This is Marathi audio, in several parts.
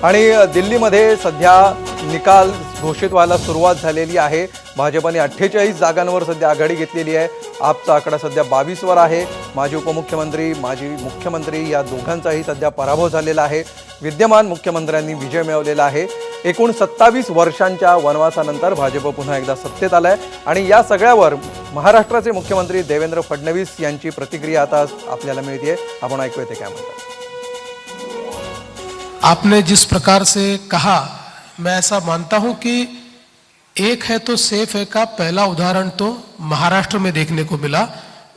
आणि दिल्लीमध्ये सध्या निकाल घोषित व्हायला सुरुवात झालेली आहे। भाजपने 48 जागांवर सध्या आघाडी घेतलेली आहे। आपचा आकडा सध्या 22 वर आहे। माजी उपमुख्यमंत्री माजी मुख्यमंत्री या दोघांचाही सध्या पराभव झालेला आहे। विद्यमान मुख्यमंत्र्यांनी विजय मिळवलेला आहे। एकूण 27 वर्षांच्या वनवासानंतर भाजप पुन्हा एकदा सत्तेत आलाय आणि या सगळ्यावर महाराष्ट्राचे मुख्यमंत्री देवेंद्र फडणवीस यांची प्रतिक्रिया आता आपल्याला मिळते। आपण ऐकूया ते काय म्हणतात। आपने जिस प्रकार से कहा, मैं ऐसा मानता हूं कि एक है तो सेफ है का पहला उदाहरण तो महाराष्ट्र में देखने को मिला,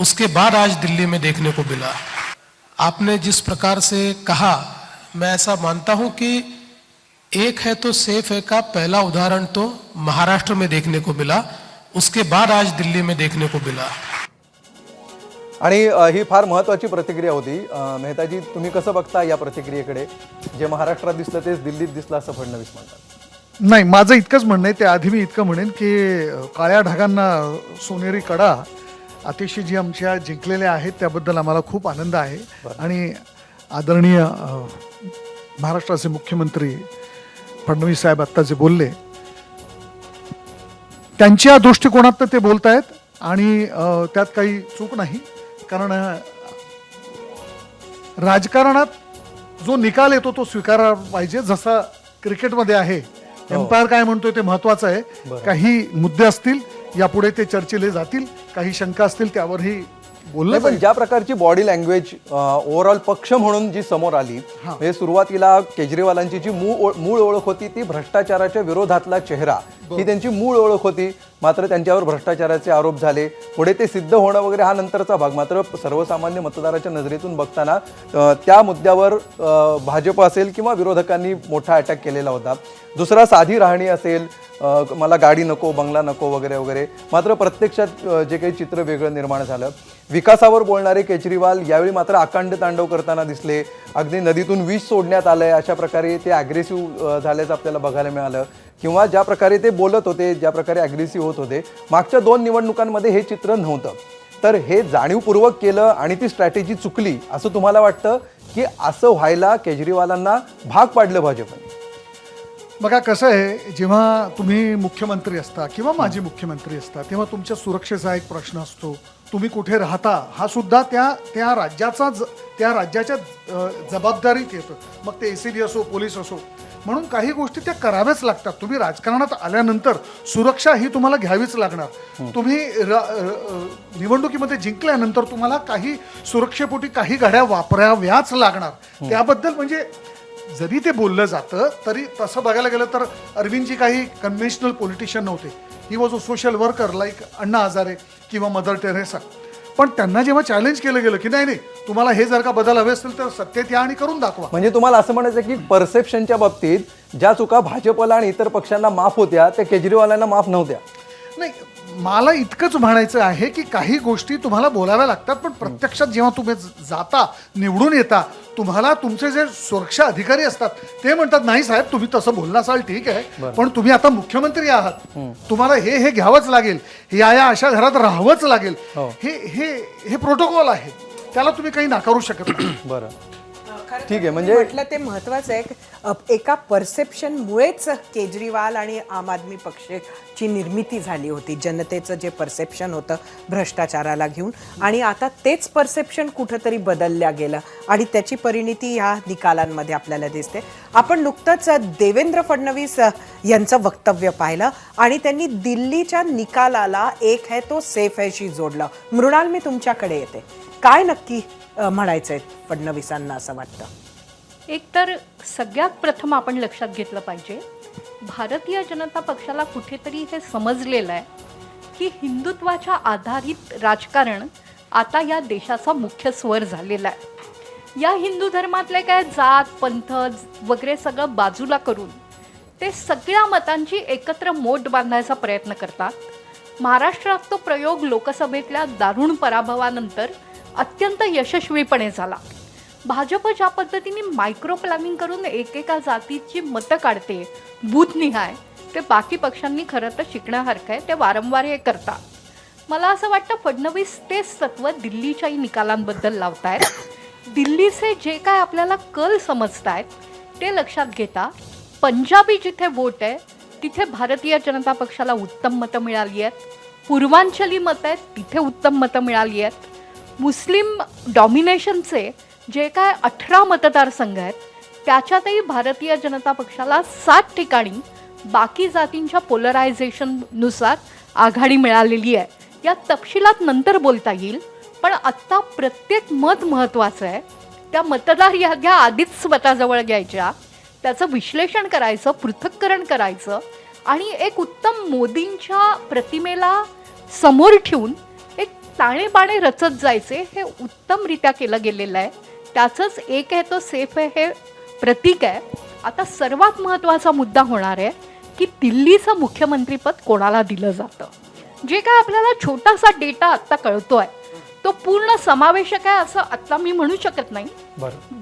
उसके बाद आज दिल्ली में देखने को मिला। आपने जिस प्रकार से कहा, मैं ऐसा मानता हूं कि एक है तो सेफ है का पहला उदाहरण तो महाराष्ट्र में देखने को मिला, उसके बाद आज दिल्ली में देखने को मिला। आणि ही फार महत्त्वाची प्रतिक्रिया होती। मेहताजी, तुम्ही कसं बघता या प्रतिक्रियेकडे? जे महाराष्ट्रात दिसलं तेच दिल्लीत दिसलं असं फडणवीस म्हणतात। नाही, माझं इतकंच म्हणणं आहे। त्याआधी मी इतकं म्हणेन की काळ्या ढगांना सोनेरी कडा अतिशय जी आमच्या जिंकलेल्या आहेत त्याबद्दल आम्हाला खूप आनंद आहे। आणि आदरणीय महाराष्ट्राचे मुख्यमंत्री फडणवीस साहेब आत्ता जे बोलले त्यांच्या दृष्टिकोनात ते बोलत आहेत आणि त्यात काही चूक नाही। कारण राजकारणात जो निकाल येतो तो स्वीकारायला पाहिजे। जसा क्रिकेटमध्ये आहे, एम्पायर काय म्हणतोय ते महत्वाचं आहे। काही मुद्दे असतील यापुढे ते चर्चेले जातील, काही शंका असतील त्यावरही बोलले। पण ज्या प्रकारची बॉडी लँग्वेज ओव्हरऑल पक्ष म्हणून जी समोर आली, म्हणजे सुरुवातीला केजरीवालांची जी मूळ ओळख होती ती भ्रष्टाचाराच्या विरोधातला चेहरा ही त्यांची मूळ ओळख होती। मात्र त्यांच्यावर भ्रष्टाचाराचे आरोप झाले, पुढे ते सिद्ध होणं वगैरे हा नंतरचा भाग। मात्र सर्वसामान्य मतदाराच्या नजरेतून बघताना त्या मुद्द्यावर भाजप असेल किंवा विरोधकांनी मोठा अटॅक केलेला होता। दुसरा साधी राहणी असेल, मला गाडी नको, बंगला नको वगैरे वगैरे। मात्र प्रत्यक्षात जे काही चित्र वेगळं निर्माण झालं। विकासावर बोलणारे केजरीवाल यावेळी मात्र अखंड तांडव करताना दिसले। अगदी नदीतून विष सोडण्यात आलंय अशा प्रकारे ते ॲग्रेसिव्ह झाल्याचं आपल्याला बघायला मिळालं। किंवा ज्या प्रकारे ते बोलत होते, ज्या प्रकारे ॲग्रेसिव्ह होत होते, मागच्या 2 निवडणुकांमध्ये हे चित्र नव्हतं। तर हे जाणीवपूर्वक केलं आणि ती स्ट्रॅटेजी चुकली असं तुम्हाला वाटतं की असं व्हायला केजरीवालांना भाग पाडलं भाजपने? बघा कसं आहे, जेव्हा तुम्ही मुख्यमंत्री असता किंवा माजी मुख्यमंत्री असता तेव्हा तुमच्या सुरक्षेचा एक प्रश्न असतो। तुम्ही कुठे राहता हा सुद्धा त्या राज्याच्या जबाबदारीत येतं। मग ते ACB असो, पोलीस असो, म्हणून काही गोष्टी त्या कराव्याच लागतात। तुम्ही राजकारणात आल्यानंतर सुरक्षा ही तुम्हाला घ्यावीच लागणार। तुम्ही निवडणुकीमध्ये जिंकल्यानंतर तुम्हाला काही सुरक्षेपोटी काही घड्या वापराव्याच लागणार। त्याबद्दल म्हणजे जरी ते बोललं जातं तरी तसं बघायला गेलं तर अरविंदजी काही कन्व्हेन्शनल पॉलिटिशियन नव्हते। He was a social worker like Anna Hazare किंवा मदर टेरेसा। पण त्यांना जेव्हा चॅलेंज केलं गेलं की नाही तुम्हाला हे जर का बदल हवे असतील तर सत्तेत या आणि करून दाखवा। म्हणजे तुम्हाला असं म्हणायचं की परसेप्शनच्या बाबतीत ज्या चुका भाजपला आणि इतर पक्षांना माफ होत्या त्या केजरीवालांना माफ नव्हत्या? नाही, मला इतकंच म्हणायचं आहे की काही गोष्टी तुम्हाला बोलाव्या लागतात, पण प्रत्यक्षात जेव्हा तुम्ही जाता, निवडून येता, तुम्हाला तुमचे जे सुरक्षा अधिकारी असतात ते म्हणतात नाही साहेब तुम्ही तसं बोलला असाल ठीक आहे, पण तुम्ही आता मुख्यमंत्री आहात, तुम्हाला हे घ्यावंच लागेल, या अशा घरात राहावंच लागेल। हे प्रोटोकॉल आहे, त्याला तुम्ही काही नाकारू शकत नाही। बरं, ठीक आहे। म्हणजे म्हटलं ते महत्वाचं आहे। एका परसेप्शनमुळेच केजरीवाल आणि आम आदमी पक्षाची निर्मिती झाली होती। जनतेचं जे परसेप्शन होतं भ्रष्टाचाराला घेऊन, आणि आता तेच परसेप्शन कुठंतरी बदलल्या गेलं आणि त्याची परिणिती ह्या निकालांमध्ये आपल्याला दिसते। आपण नुकतंच देवेंद्र फडणवीस यांचं वक्तव्य पाहिलं आणि त्यांनी दिल्लीच्या निकालाला एक है तो सेफ हैशी जोडलं। मृणाल, मी तुमच्याकडे येते, काय नक्की म्हणायचंय फडणवीसांना असं वाटतं? एकतर सगळ्यात प्रथम आपण लक्षात घेतलं पाहिजे, भारतीय जनता पक्षाला कुठेतरी हे समजलेलं आहे की हिंदुत्वाच्या आधारित राजकारण आता या देशाचा मुख्य स्वर झालेला आहे। या हिंदू धर्मातले काय जात पंथ वगैरे सगळं बाजूला करून ते सगळ्या मतांची एकत्र मोठ बांधायचा प्रयत्न करतात। महाराष्ट्रात तो प्रयोग लोकसभेतल्या दारुण पराभवानंतर अत्यंत यशस्वीपणे झाला। भाजप ज्या पद्धतीने मायक्रो प्लॅनिंग करून एकेका जातीची मतं काढते बूथनिहाय, ते बाकी पक्षांनी खरं तर शिकण्यासारखं आहे। ते वारंवार हे करतात। मला असं वाटतं फडणवीस तेच तत्त्व दिल्लीच्याही निकालांबद्दल लावतायत। दिल्लीचे जे काय आपल्याला कल समजतायत ते लक्षात घेता पंजाबी जिथे वोट आहे तिथे भारतीय जनता पक्षाला उत्तम मतं मिळाली आहेत, पूर्वांचली मतं आहेत तिथे उत्तम मतं मिळाली आहेत, मुस्लिम डॉमिनेशनचे जे काय 18 मतदारसंघ आहेत त्याच्यातही भारतीय जनता पक्षाला 7 ठिकाणी बाकी जातींच्या पोलरायझेशननुसार आघाडी मिळालेली आहे. या तपशिलात नंतर बोलता येईल, पण आत्ता प्रत्येक मत महत्त्वाचं आहे. त्या मतदार याद्या आधीच स्वतःजवळ घ्यायच्या, त्याचं विश्लेषण करायचं, पृथक्करण करायचं आणि एक उत्तम मोदींच्या प्रतिमेला समोर ठेवून एक ताणेबाणे रचत जायचे. हे उत्तमरित्या केलं गेलेलं आहे. त्याचंच एक आहे तो सेफ आहे हे प्रतीक आहे. आता सर्वात महत्त्वाचा मुद्दा होणार आहे की दिल्लीचं मुख्यमंत्रीपद कोणाला दिलं जातं. जे काय आपल्याला छोटासा डेटा आत्ता कळतोय तो पूर्ण समावेशक आहे असं आत्ता मी म्हणू शकत नाही.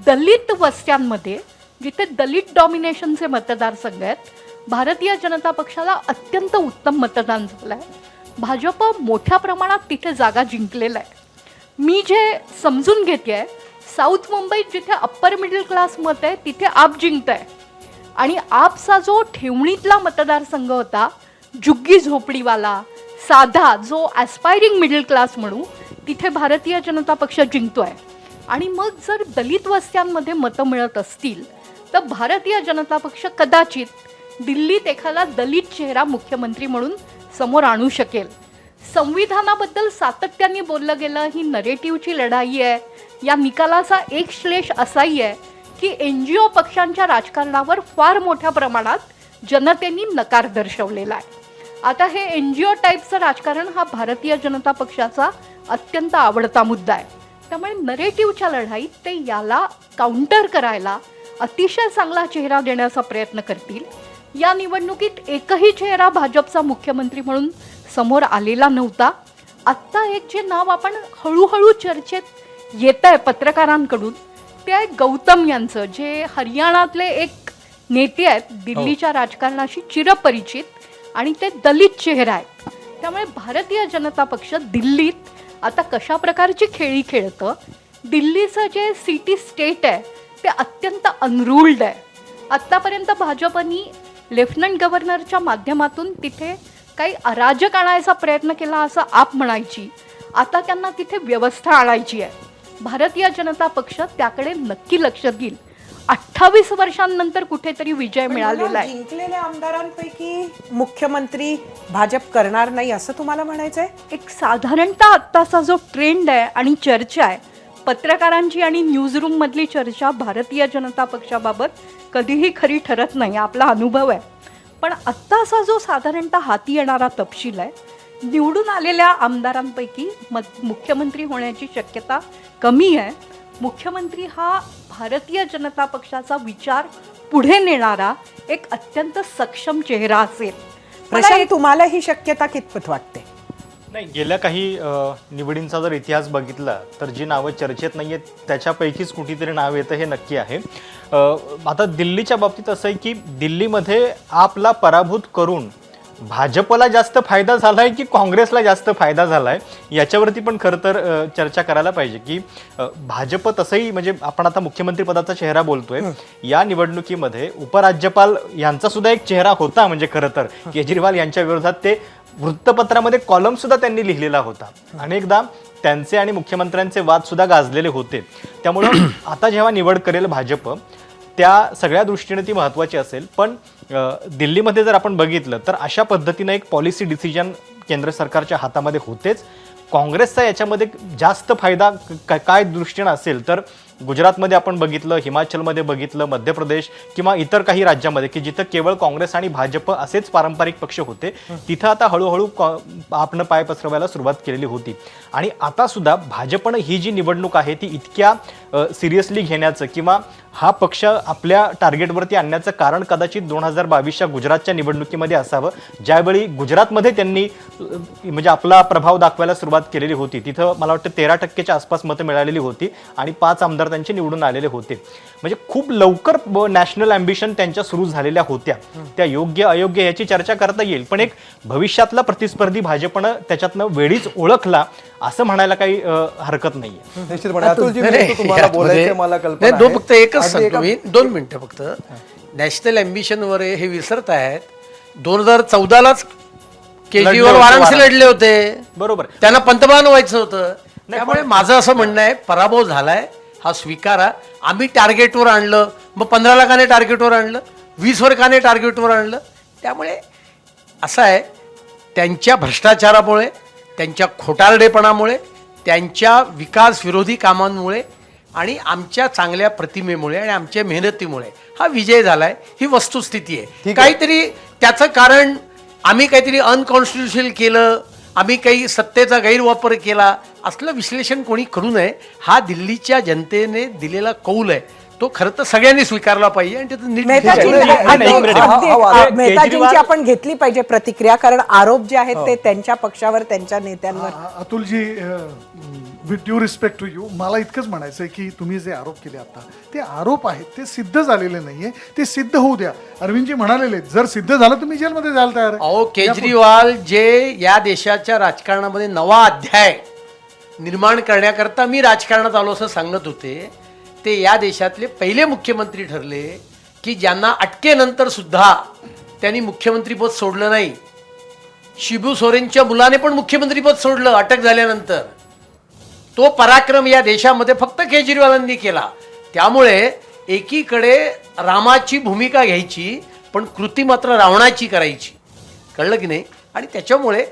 दलित वस्त्यांमध्ये जिथे दलित डॉमिनेशनचे मतदारसंघ आहेत भारतीय जनता पक्षाला अत्यंत उत्तम मतदान झालं आहे. भाजप मोठ्या प्रमाणात तिथे जागा जिंकलेला आहे. मी जे समजून घेते आहे साऊथ मुंबईत जिथे अप्पर मिडल क्लास मत आहे तिथे आप जिंकत आहे आणि आपचा जो ठेवणीतला मतदारसंघ होता जुग्गी झोपडीवाला साधा जो ॲस्पायरिंग मिडल क्लास म्हणू तिथे भारतीय जनता पक्ष जिंकतो आहे. आणि मग जर दलित वस्त्यांमध्ये मतं मिळत असतील तर भारतीय जनता पक्ष कदाचित दिल्लीत एखादा दलित चेहरा मुख्यमंत्री म्हणून समोर आणू शकेल. संविधानाबद्दल सातत्याने बोललं गेलं ही नरेटिव्हची लढाई आहे. या निकालाचा एक श्लेष असाही आहे की NGO पक्षांच्या राजकारणावर फार मोठ्या प्रमाणात जनतेने नकार दर्शवलेला आहे. आता हे NGO टाईपचं राजकारण हा भारतीय जनता पक्षाचा अत्यंत आवडता मुद्दा आहे. त्यामुळे नरेटिव्हच्या लढाईत ते याला काउंटर करायला अतिशय चांगला चेहरा देण्याचा प्रयत्न करतील. या निवडणुकीत एकही चेहरा भाजपचा मुख्यमंत्री म्हणून समोर आलेला नव्हता. आत्ता एक जे नाव आपण हळूहळू चर्चेत येत आहे पत्रकारांकडून ते आहे गौतम यांचं, जे हरियाणातले एक नेते आहेत, दिल्लीच्या राजकारणाशी चिरपरिचित आणि ते दलित चेहरा आहेत. त्यामुळे भारतीय जनता पक्ष दिल्लीत आता कशा प्रकारची खेळी खेळतं. दिल्लीचं जे सिटी स्टेट आहे ते अत्यंत अनरूल्ड आहे. आत्तापर्यंत भाजपनी लेफ्टनंट गव्हर्नरच्या माध्यमातून तिथे काही अराजक आणायचा प्रयत्न केला असं आप म्हणायची. आता त्यांना तिथे व्यवस्था आणायची आहे. भारतीय जनता पक्ष त्याकडे नक्की लक्ष देईल. 28 वर्षांनंतर कुठेतरी विजय मिळालेला आहे. जिंकलेल्या आमदारांपैकी मुख्यमंत्री भाजप करणार नाही असं तुम्हाला म्हणायचंय? एक साधारणतः आत्ताचा जो ट्रेंड आहे आणि चर्चा आहे पत्रकारांची आणि न्यूजरूममधली चर्चा भारतीय जनता पक्षाबाबत कधीही खरी ठरत नाही, आपला अनुभव आहे. पण आत्ताचा जो साधारणतः हाती येणारा तपशील आहे निवडून आलेल्या आमदारांपैकी मुख्यमंत्री होण्याची शक्यता कमी आहे. मुख्यमंत्री हा भारतीय जनता पक्षाचा विचार पुढे नेणारा एक अत्यंत सक्षम चेहरा असेल. प्रशांत, तुम्हाला ही शक्यता कितपत वाटते? नाही, गेल्या काही निवडींचा जर इतिहास बघितला तर जी नावं चर्चेत नाही आहेत त्याच्यापैकीच कुठेतरी नाव येतं हे नक्की आहे. आता दिल्लीच्या बाबतीत असं आहे की दिल्लीमध्ये आपला पराभूत करून भाजपला जास्त फायदा झाला आहे की काँग्रेसला जास्त फायदा झाला आहे याच्यावरती पण खरं तर चर्चा करायला पाहिजे की भाजप तसंही म्हणजे आपण आता मुख्यमंत्रीपदाचा चेहरा बोलतोय, या निवडणुकीमध्ये उपराज्यपाल यांचा सुद्धा एक चेहरा होता. म्हणजे खरं तर केजरीवाल यांच्या विरोधात ते वृत्तपत्रामध्ये कॉलम सुद्धा त्यांनी लिहिलेला होता. अनेकदा त्यांचे आणि मुख्यमंत्र्यांचे वाद सुद्धा गाजलेले होते. त्यामुळं आता जेव्हा निवड करेल भाजप त्या सगळ्या दृष्टीने ती महत्त्वाची असेल. पण दिल्लीमध्ये जर आपण बघितलं तर अशा पद्धतीनं एक पॉलिसी डिसिजन केंद्र सरकारच्या हातामध्ये होतेच. काँग्रेसचा याच्यामध्ये जास्त फायदा काय दृष्टीनं असेल तर गुजरातमध्ये आपण बघितलं, हिमाचलमध्ये बघितलं, मध्य प्रदेश किंवा इतर काही राज्यामध्ये की जिथं केवळ काँग्रेस आणि भाजप असेच पारंपरिक पक्ष होते तिथं आता हळूहळू आपण पाय पसरवायला सुरुवात केलेली होती. आणि आता सुद्धा भाजपनं ही जी निवडणूक आहे ती इतक्या सिरियसली घेण्याचं किंवा हा पक्ष आपल्या टार्गेटवरती आणण्याचं कारण कदाचित 2022च्या गुजरातच्या निवडणुकीमध्ये असावं, ज्यावेळी गुजरातमध्ये त्यांनी म्हणजे आपला प्रभाव दाखवायला सुरुवात केलेली होती. तिथं मला वाटतं 13% आसपास मतं मिळालेली होती आणि 5 आमदार त्यांचे निवडून आलेले होते. म्हणजे खूप लवकर नॅशनल ॲम्बिशन त्यांच्या सुरू झालेल्या होत्या. त्या योग्य अयोग्य याची चर्चा करता येईल, पण एक भविष्यातला प्रतिस्पर्धी भाजपनं त्याच्यातनं वेळीच ओळखला असं म्हणायला काही हरकत नाहीये. निश्चितपणे अतुलजी, तुम्हाला बोलायचं मला कल्पना नाही, आहे. फक्त एकच एकच सांगतो मी, 2 मिनिटं फक्त. नॅशनल ॲम्बिशनवर हे विसरत आहेत. 2014लाच केजरीवाल वाराणसी लढले होते, बरोबर. त्यांना पंतप्रधान व्हायचं होतं. त्यामुळे माझं असं म्हणणं आहे, पराभव झालाय हा स्वीकारा. आम्ही टार्गेटवर आणलं, मग 15 लाखाने टार्गेटवर आणलं, 20 वर्षाने टार्गेटवर आणलं. त्यामुळे असं आहे, त्यांच्या भ्रष्टाचारामुळे, त्यांच्या खोटारडेपणामुळे, त्यांच्या विकास विरोधी कामांमुळे आणि आमच्या चांगल्या प्रतिमेमुळे आणि आमच्या मेहनतीमुळे हा विजय झालाय, ही वस्तुस्थिती आहे. काहीतरी त्याचं कारण आम्ही काहीतरी अनकॉन्स्टिट्युशनल केलं, आम्ही काही सत्तेचा गैरवापर केला, असलं विश्लेषण कोणी करू नये. हा दिल्लीच्या जनतेने दिलेला कौल आहे, तो खरं तर सगळ्यांनी स्वीकारला पाहिजे आणि त्याचं नीट मेहताजींची आपण घेतली पाहिजे प्रतिक्रिया, कारण आरोप जे आहेत ते त्यांच्या पक्षावर, त्यांच्या नेत्यांवर. Atulji, with due respect to you, मला इतकंच म्हणायचं आहे की तुम्ही जे आरोप केले आता, ते आरोप आहेत, ते सिद्ध झालेले नाहीये, ते सिद्ध होऊ द्या. अरविंदजी म्हणालेले, जर सिद्ध झालं तुम्ही जेलमध्ये जायला तयार आहे. अहो, केजरीवाल जे या देशाच्या राजकारणामध्ये नवा अध्याय निर्माण करण्याकरता मी राजकारणात आलो असं सांगत होते, ते या देशातले पहिले मुख्यमंत्री ठरले की ज्यांना अटकेनंतर सुद्धा त्यांनी मुख्यमंत्रीपद सोडलं नाही. शिबू सोरेनच्या मुलाने पण मुख्यमंत्रीपद सोडलं अटक झाल्यानंतर. तो पराक्रम या देशामध्ये फक्त केजरीवालांनी केला. त्यामुळे एकीकडे रामाची भूमिका घ्यायची, पण कृती मात्र रावणाची करायची. कळलं की नाही? आणि त्याच्यामुळे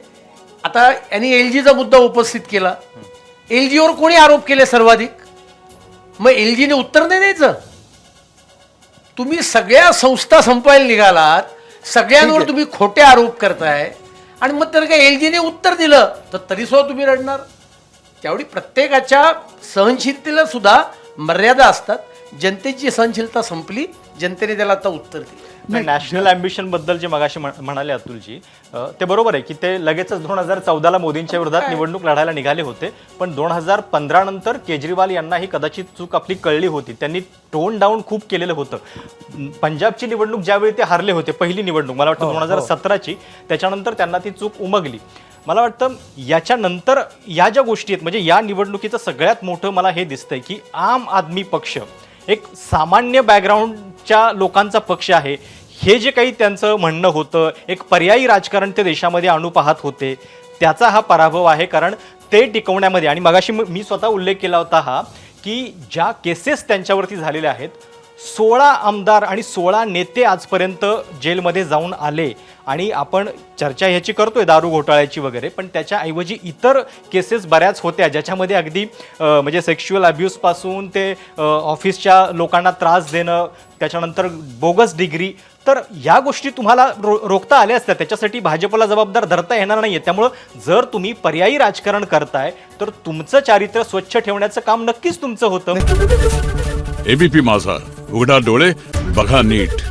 आता यांनी LGचा मुद्दा उपस्थित केला. LGवर कोणी आरोप केले सर्वाधिक? मग LGने उत्तर नाही द्यायचं? तुम्ही सगळ्या संस्था संपवायला निघालात, सगळ्यांवर तुम्ही खोटे आरोप करताय आणि मग तर काय LGने उत्तर दिलं तर तरी सुद्धा तुम्ही रडणार? त्यावेळी प्रत्येकाच्या सहनशीलतेला सुद्धा मर्यादा असतात. जनतेची सहनशीलता संपली, जनतेने त्याला आता उत्तर दिलं. नॅशनल ॲम्बिशन बद्दल जे मगाशी म्हणाले अतुलजी, ते बरोबर आहे की ते लगेचच 2014ला मोदींच्या विरोधात निवडणूक लढायला निघाले होते. पण 2015 नंतर केजरीवाल यांना ही कदाचित चूक आपली कळली होती. त्यांनी टोन डाऊन खूप केलेलं होतं. पंजाबची निवडणूक ज्यावेळी ते हारले होते, पहिली निवडणूक मला वाटतं 2017ची, त्याच्यानंतर त्यांना ती चूक उमगली. मला वाटतं याच्यानंतर या ज्या गोष्टी आहेत, म्हणजे या निवडणुकीचं सगळ्यात मोठं मला हे दिसतंय की आम आदमी पक्ष एक सामान्य बॅकग्राऊंडच्या लोकांचा पक्ष आहे. हे जे काही त्यांचं म्हणणं होतं, एक पर्यायी राजकारण ते देशामध्ये आणू पाहत होते, त्याचा हा पराभव आहे. कारण ते टिकवण्यामध्ये, आणि मगाशी मी स्वतः उल्लेख केला होता हा, की ज्या केसेस त्यांच्यावरती झालेल्या आहेत, 16 आमदार आणि 16 नेते आजपर्यंत जेलमध्ये जाऊन आले. आणि आपण चर्चा ह्याची करतोय दारू घोटाळ्याची वगैरे, पण त्याच्याऐवजी इतर केसेस बऱ्याच होत्या ज्याच्यामध्ये अगदी म्हणजे सेक्शुअल अब्यूजपासून ते ऑफिसच्या लोकांना त्रास देणं, त्याच्यानंतर बोगस डिग्री. तर या गोष्टी तुम्हाला रोखता आल्या असत्या. त्याच्यासाठी भाजपला जबाबदार धरता येणार नाहीये. त्यामुळं जर तुम्ही पर्यायी राजकारण करताय तर तुमचं चारित्र्य स्वच्छ ठेवण्याचं काम नक्कीच तुमचं होतं. ABP माझा, उघडा डोळे बघा नीट.